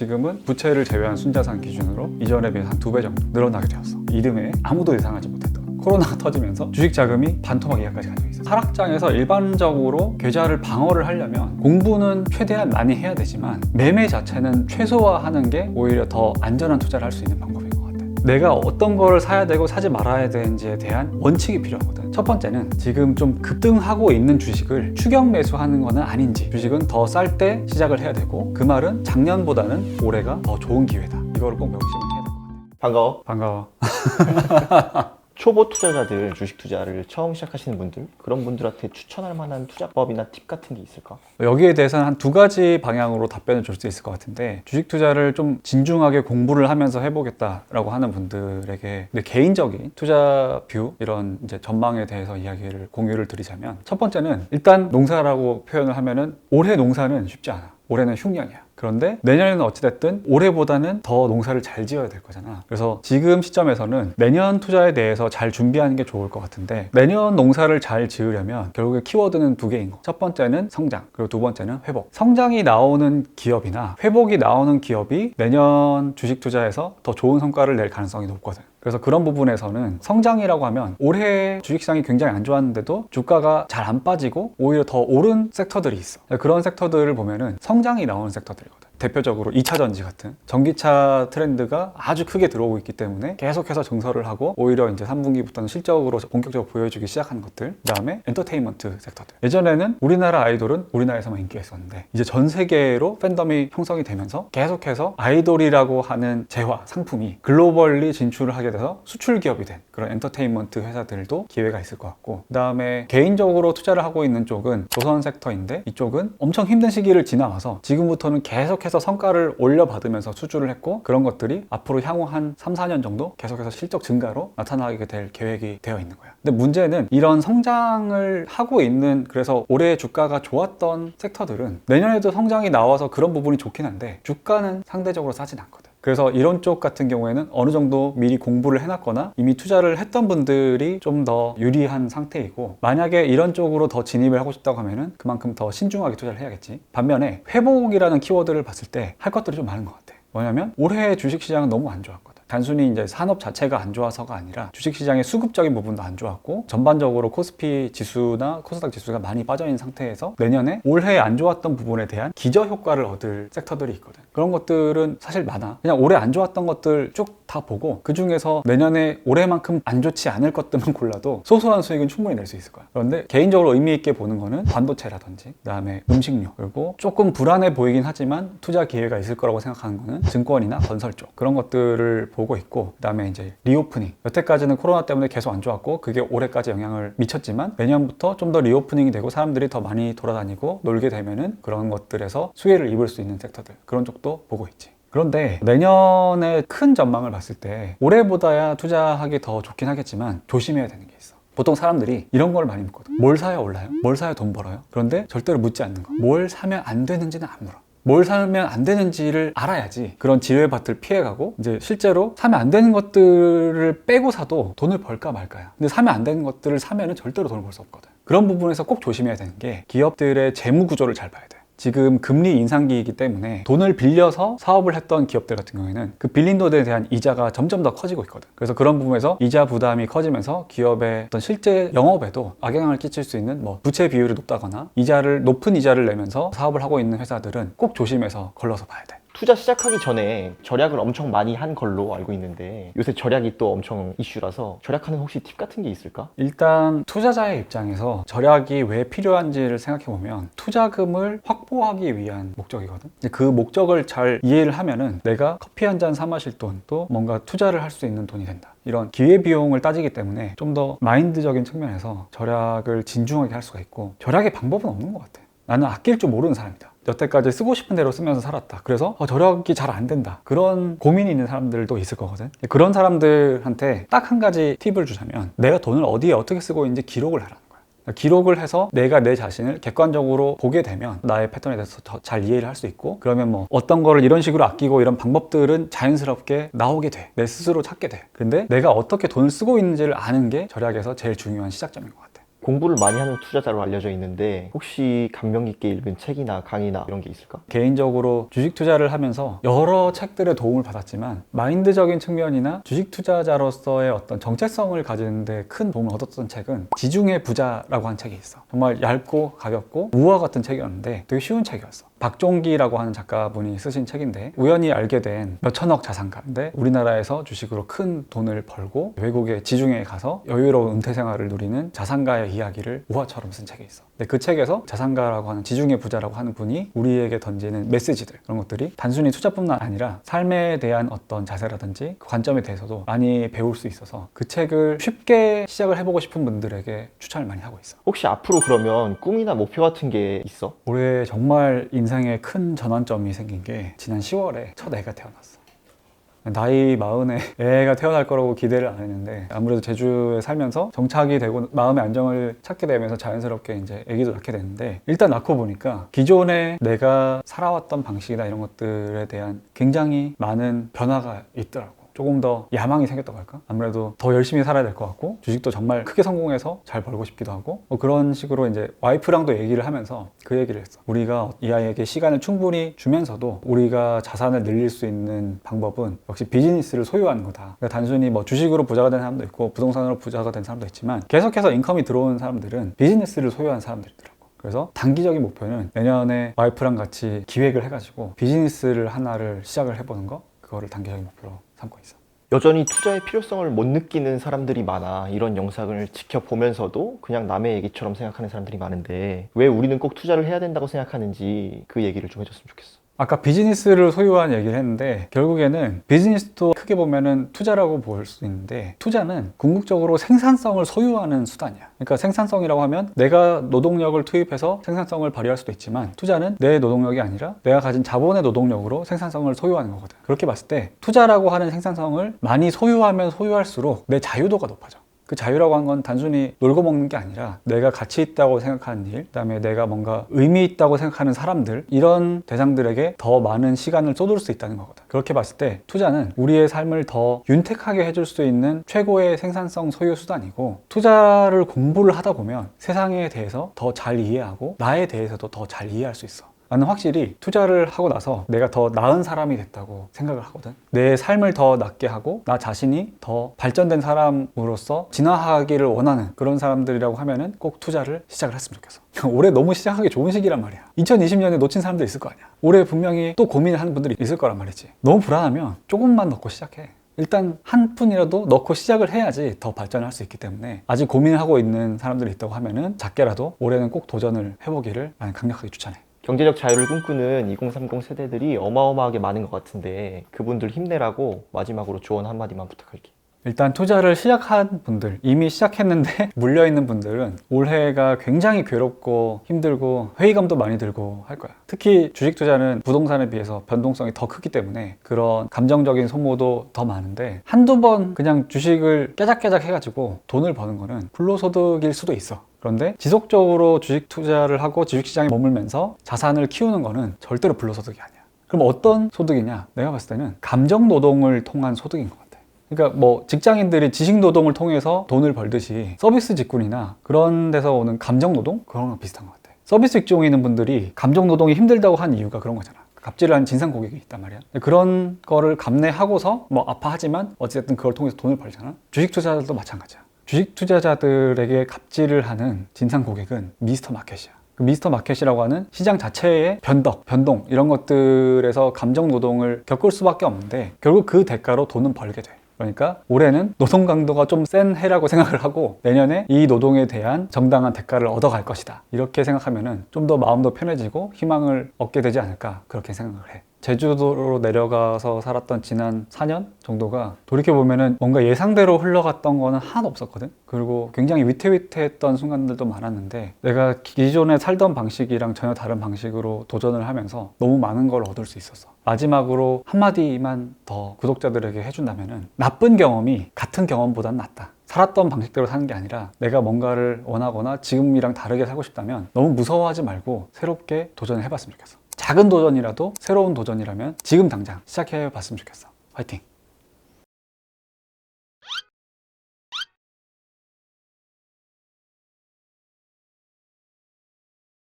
지금은 부채를 제외한 순자산 기준으로 이전에 비해 한 2배 정도 늘어나게 되었어. 이듬해 아무도 예상하지 못했던 코로나가 터지면서 주식 자금이 반토막 이하까지 가져 있어. 하락장에서 일반적으로 계좌를 방어를 하려면 공부는 최대한 많이 해야 되지만 매매 자체는 최소화하는 게 오히려 더 안전한 투자를 할 수 있는 방법인 것 같아. 내가 어떤 거를 사야 되고 사지 말아야 되는지에 대한 원칙이 필요하거든. 첫 번째는 지금 좀 급등하고 있는 주식을 추격 매수하는 거는 아닌지, 주식은 더 쌀 때 시작을 해야 되고, 그 말은 작년보다는 올해가 더 좋은 기회다, 이거를 꼭 명심을 해야 될 것 같아. 반가워. 반가워. 초보 투자자들, 주식 투자를 처음 시작하시는 분들, 그런 분들한테 추천할 만한 투자법이나 팁 같은 게 있을까? 여기에 대해서는 한 2가지 방향으로 답변을 줄 수 있을 것 같은데, 주식 투자를 좀 진중하게 공부를 하면서 해보겠다라고 하는 분들에게 내 개인적인 투자 뷰, 이런 이제 전망에 대해서 이야기를 공유를 드리자면, 첫 번째는 일단 농사라고 표현을 하면은 올해 농사는 쉽지 않아. 올해는 흉년이야. 그런데 내년에는 어찌됐든 올해보다는 더 농사를 잘 지어야 될 거잖아. 그래서 지금 시점에서는 내년 투자에 대해서 잘 준비하는 게 좋을 것 같은데, 내년 농사를 잘 지으려면 결국에 키워드는 2개인 거. 첫 번째는 성장, 그리고 2번째는 회복. 성장이 나오는 기업이나 회복이 나오는 기업이 내년 주식 투자에서 더 좋은 성과를 낼 가능성이 높거든. 그래서 그런 부분에서는 성장이라고 하면 올해 주식시장이 굉장히 안 좋았는데도 주가가 잘 안 빠지고 오히려 더 오른 섹터들이 있어. 그런 섹터들을 보면은 성장이 나오는 섹터들이거든. 대표적으로 2차전지 같은 전기차 트렌드가 아주 크게 들어오고 있기 때문에 계속해서 증설을 하고, 오히려 이제 3분기부터는 실적으로 본격적으로 보여주기 시작하는 것들. 그 다음에 엔터테인먼트 섹터들. 예전에는 우리나라 아이돌은 우리나라에서만 인기가 있었는데, 이제 전 세계로 팬덤이 형성이 되면서 계속해서 아이돌이라고 하는 재화, 상품이 글로벌리 진출을 하게 돼서 수출 기업이 된 그런 엔터테인먼트 회사들도 기회가 있을 것 같고, 그 다음에 개인적으로 투자를 하고 있는 쪽은 조선 섹터인데, 이쪽은 엄청 힘든 시기를 지나와서 지금부터는 계속해서 성과를 올려받으면서 수주를 했고, 그런 것들이 앞으로 향후 한 3, 4년 정도 계속해서 실적 증가로 나타나게 될 계획이 되어 있는 거야. 근데 문제는 이런 성장을 하고 있는, 그래서 올해 주가가 좋았던 섹터들은 내년에도 성장이 나와서 그런 부분이 좋긴 한데 주가는 상대적으로 싸진 않거든. 그래서 이런 쪽 같은 경우에는 어느 정도 미리 공부를 해놨거나 이미 투자를 했던 분들이 좀 더 유리한 상태이고, 만약에 이런 쪽으로 더 진입을 하고 싶다고 하면은 그만큼 더 신중하게 투자를 해야겠지. 반면에 회복이라는 키워드를 봤을 때 할 것들이 좀 많은 것 같아. 뭐냐면 올해 주식시장은 너무 안 좋았거든. 단순히 이제 산업 자체가 안 좋아서가 아니라 주식시장의 수급적인 부분도 안 좋았고, 전반적으로 코스피 지수나 코스닥 지수가 많이 빠져있는 상태에서 내년에 올해 안 좋았던 부분에 대한 기저효과를 얻을 섹터들이 있거든. 그런 것들은 사실 많아. 그냥 올해 안 좋았던 것들 쭉 다 보고 그 중에서 내년에 올해만큼 안 좋지 않을 것들만 골라도 소소한 수익은 충분히 낼 수 있을 거야. 그런데 개인적으로 의미 있게 보는 거는 반도체라든지, 그 다음에 음식료, 그리고 조금 불안해 보이긴 하지만 투자 기회가 있을 거라고 생각하는 거는 증권이나 건설 쪽, 그런 것들을 보고 있고, 그 다음에 이제 리오프닝. 여태까지는 코로나 때문에 계속 안 좋았고 그게 올해까지 영향을 미쳤지만, 내년부터 좀 더 리오프닝이 되고 사람들이 더 많이 돌아다니고 놀게 되면은 그런 것들에서 수혜를 입을 수 있는 섹터들, 그런 쪽도 보고 있지. 그런데 내년의 큰 전망을 봤을 때 올해보다야 투자하기 더 좋긴 하겠지만 조심해야 되는 게 있어. 보통 사람들이 이런 걸 많이 묻거든. 뭘 사야 올라요? 뭘 사야 돈 벌어요? 그런데 절대로 묻지 않는 거. 뭘 사면 안 되는지는 안 물어. 뭘 사면 안 되는지를 알아야지 그런 지뢰밭을 피해가고, 이제 실제로 사면 안 되는 것들을 빼고 사도 돈을 벌까 말까야. 근데 사면 안 되는 것들을 사면은 절대로 돈을 벌 수 없거든. 그런 부분에서 꼭 조심해야 되는 게, 기업들의 재무 구조를 잘 봐야 돼. 지금 금리 인상기이기 때문에 돈을 빌려서 사업을 했던 기업들 같은 경우에는 그 빌린 돈에 대한 이자가 점점 더 커지고 있거든. 그래서 그런 부분에서 이자 부담이 커지면서 기업의 어떤 실제 영업에도 악영향을 끼칠 수 있는, 뭐 부채 비율이 높다거나 높은 이자를 내면서 사업을 하고 있는 회사들은 꼭 조심해서 걸러서 봐야 돼. 투자 시작하기 전에 절약을 엄청 많이 한 걸로 알고 있는데, 요새 절약이 또 엄청 이슈라서 절약하는 혹시 팁 같은 게 있을까? 일단 투자자의 입장에서 절약이 왜 필요한지를 생각해보면 투자금을 확보하기 위한 목적이거든. 그 목적을 잘 이해를 하면은 내가 커피 한 잔 사 마실 돈도 뭔가 투자를 할 수 있는 돈이 된다. 이런 기회비용을 따지기 때문에 좀 더 마인드적인 측면에서 절약을 진중하게 할 수가 있고, 절약의 방법은 없는 것 같아. 나는 아낄 줄 모르는 사람이다. 여태까지 쓰고 싶은 대로 쓰면서 살았다. 그래서 절약이 잘 안 된다. 그런 고민이 있는 사람들도 있을 거거든. 그런 사람들한테 딱 한 가지 팁을 주자면, 내가 돈을 어디에 어떻게 쓰고 있는지 기록을 하라는 거야. 기록을 해서 내가 내 자신을 객관적으로 보게 되면 나의 패턴에 대해서 더 잘 이해를 할 수 있고, 그러면 뭐 어떤 거를 이런 식으로 아끼고 이런 방법들은 자연스럽게 나오게 돼. 내 스스로 찾게 돼. 근데 내가 어떻게 돈을 쓰고 있는지를 아는 게 절약에서 제일 중요한 시작점인 것 같아. 공부를 많이 하는 투자자로 알려져 있는데 혹시 감명 깊게 읽은 책이나 강의나 이런 게 있을까? 개인적으로 주식 투자를 하면서 여러 책들의 도움을 받았지만 마인드적인 측면이나 주식 투자자로서의 어떤 정체성을 가지는데 큰 도움을 얻었던 책은 지중해 부자라고 한 책이 있어. 정말 얇고 가볍고 우화 같은 책이었는데 되게 쉬운 책이었어. 박종기라고 하는 작가분이 쓰신 책인데 우연히 알게 된 몇천억 자산가인데 우리나라에서 주식으로 큰 돈을 벌고 외국의 지중해에 가서 여유로운 은퇴 생활을 누리는 자산가의 이야기를 우화처럼 쓴 책이 있어. 근데 그 책에서 자산가라고 하는 지중해 부자라고 하는 분이 우리에게 던지는 메시지들, 그런 것들이 단순히 투자뿐만 아니라 삶에 대한 어떤 자세라든지 그 관점에 대해서도 많이 배울 수 있어서 그 책을 쉽게 시작을 해보고 싶은 분들에게 추천을 많이 하고 있어. 혹시 앞으로 그러면 꿈이나 목표 같은 게 있어? 올해 정말 인생에 큰 전환점이 생긴 게 지난 10월에 첫 애가 태어났어. 나이 40에 애가 태어날 거라고 기대를 안 했는데 아무래도 제주에 살면서 정착이 되고 마음의 안정을 찾게 되면서 자연스럽게 이제 아기도 낳게 됐는데 일단 낳고 보니까 기존에 내가 살아왔던 방식이나 이런 것들에 대한 굉장히 많은 변화가 있더라고. 조금 더 야망이 생겼다고 할까? 아무래도 더 열심히 살아야 될 것 같고 주식도 정말 크게 성공해서 잘 벌고 싶기도 하고 그런 식으로 이제 와이프랑도 얘기를 하면서 그 얘기를 했어. 우리가 이 아이에게 시간을 충분히 주면서도 우리가 자산을 늘릴 수 있는 방법은 역시 비즈니스를 소유하는 거다. 그러니까 단순히 뭐 주식으로 부자가 된 사람도 있고 부동산으로 부자가 된 사람도 있지만 계속해서 인컴이 들어오는 사람들은 비즈니스를 소유한 사람들이더라고. 그래서 단기적인 목표는 내년에 와이프랑 같이 기획을 해가지고 비즈니스를 하나를 시작을 해보는 거, 그거를 단기적인 목표로 삼고 있어. 여전히 투자의 필요성을 못 느끼는 사람들이 많아. 이런 영상을 지켜보면서도 그냥 남의 얘기처럼 생각하는 사람들이 많은데 왜 우리는 꼭 투자를 해야 된다고 생각하는지 그 얘기를 좀 해줬으면 좋겠어. 아까 비즈니스를 소유한 얘기를 했는데 결국에는 비즈니스도 크게 보면은 투자라고 볼 수 있는데 투자는 궁극적으로 생산성을 소유하는 수단이야. 그러니까 생산성이라고 하면 내가 노동력을 투입해서 생산성을 발휘할 수도 있지만 투자는 내 노동력이 아니라 내가 가진 자본의 노동력으로 생산성을 소유하는 거거든. 그렇게 봤을 때 투자라고 하는 생산성을 많이 소유하면 소유할수록 내 자유도가 높아져. 그 자유라고 하는 건 단순히 놀고 먹는 게 아니라 내가 가치 있다고 생각하는 일, 그다음에 내가 뭔가 의미 있다고 생각하는 사람들, 이런 대상들에게 더 많은 시간을 쏟을 수 있다는 거거든. 그렇게 봤을 때 투자는 우리의 삶을 더 윤택하게 해줄 수 있는 최고의 생산성 소유 수단이고 투자를 공부를 하다 보면 세상에 대해서 더 잘 이해하고 나에 대해서도 더 잘 이해할 수 있어. 나는 확실히 투자를 하고 나서 내가 더 나은 사람이 됐다고 생각을 하거든. 내 삶을 더 낫게 하고 나 자신이 더 발전된 사람으로서 진화하기를 원하는 그런 사람들이라고 하면은 꼭 투자를 시작을 했으면 좋겠어. 올해 너무 시작하기 좋은 시기란 말이야. 2020년에 놓친 사람들 있을 거 아니야. 올해 분명히 또 고민을 하는 분들이 있을 거란 말이지. 너무 불안하면 조금만 넣고 시작해. 일단 한 푼이라도 넣고 시작을 해야지 더 발전할 수 있기 때문에 아직 고민을 하고 있는 사람들이 있다고 하면은 작게라도 올해는 꼭 도전을 해보기를 나는 강력하게 추천해. 경제적 자유를 꿈꾸는 2030 세대들이 어마어마하게 많은 것 같은데 그분들 힘내라고 마지막으로 조언 한마디만 부탁할게. 일단 투자를 시작한 분들, 이미 시작했는데 물려있는 분들은 올해가 굉장히 괴롭고 힘들고 회의감도 많이 들고 할 거야. 특히 주식 투자는 부동산에 비해서 변동성이 더 크기 때문에 그런 감정적인 소모도 더 많은데 한두 번 그냥 주식을 깨작깨작 해가지고 돈을 버는 거는 불로소득일 수도 있어. 그런데 지속적으로 주식 투자를 하고 주식시장에 머물면서 자산을 키우는 거는 절대로 불로소득이 아니야. 그럼 어떤 소득이냐? 내가 봤을 때는 감정 노동을 통한 소득인 것 같아. 그러니까 뭐 직장인들이 지식 노동을 통해서 돈을 벌듯이 서비스 직군이나 그런 데서 오는 감정 노동? 그런 거랑 비슷한 것 같아. 서비스 직종에 있는 분들이 감정 노동이 힘들다고 한 이유가 그런 거잖아. 갑질을 하는 진상 고객이 있단 말이야. 그런 거를 감내하고서 뭐 아파하지만 어쨌든 그걸 통해서 돈을 벌잖아. 주식 투자자들도 마찬가지야. 주식 투자자들에게 갑질을 하는 진상 고객은 미스터 마켓이야. 그 미스터 마켓이라고 하는 시장 자체의 변동 이런 것들에서 감정 노동을 겪을 수밖에 없는데 결국 그 대가로 돈은 벌게 돼. 그러니까 올해는 노동 강도가 좀 센 해라고 생각을 하고 내년에 이 노동에 대한 정당한 대가를 얻어갈 것이다. 이렇게 생각하면은 좀 더 마음도 편해지고 희망을 얻게 되지 않을까 그렇게 생각을 해. 제주도로 내려가서 살았던 지난 4년 정도가 돌이켜보면은 뭔가 예상대로 흘러갔던 거는 하나도 없었거든. 그리고 굉장히 위태위태했던 순간들도 많았는데 내가 기존에 살던 방식이랑 전혀 다른 방식으로 도전을 하면서 너무 많은 걸 얻을 수 있었어. 마지막으로 한마디만 더 구독자들에게 해준다면은 나쁜 경험이 같은 경험보다는 낫다. 살았던 방식대로 사는 게 아니라 내가 뭔가를 원하거나 지금이랑 다르게 살고 싶다면 너무 무서워하지 말고 새롭게 도전을 해봤으면 좋겠어. 작은 도전이라도 새로운 도전이라면 지금 당장 시작해봤으면 좋겠어. 화이팅!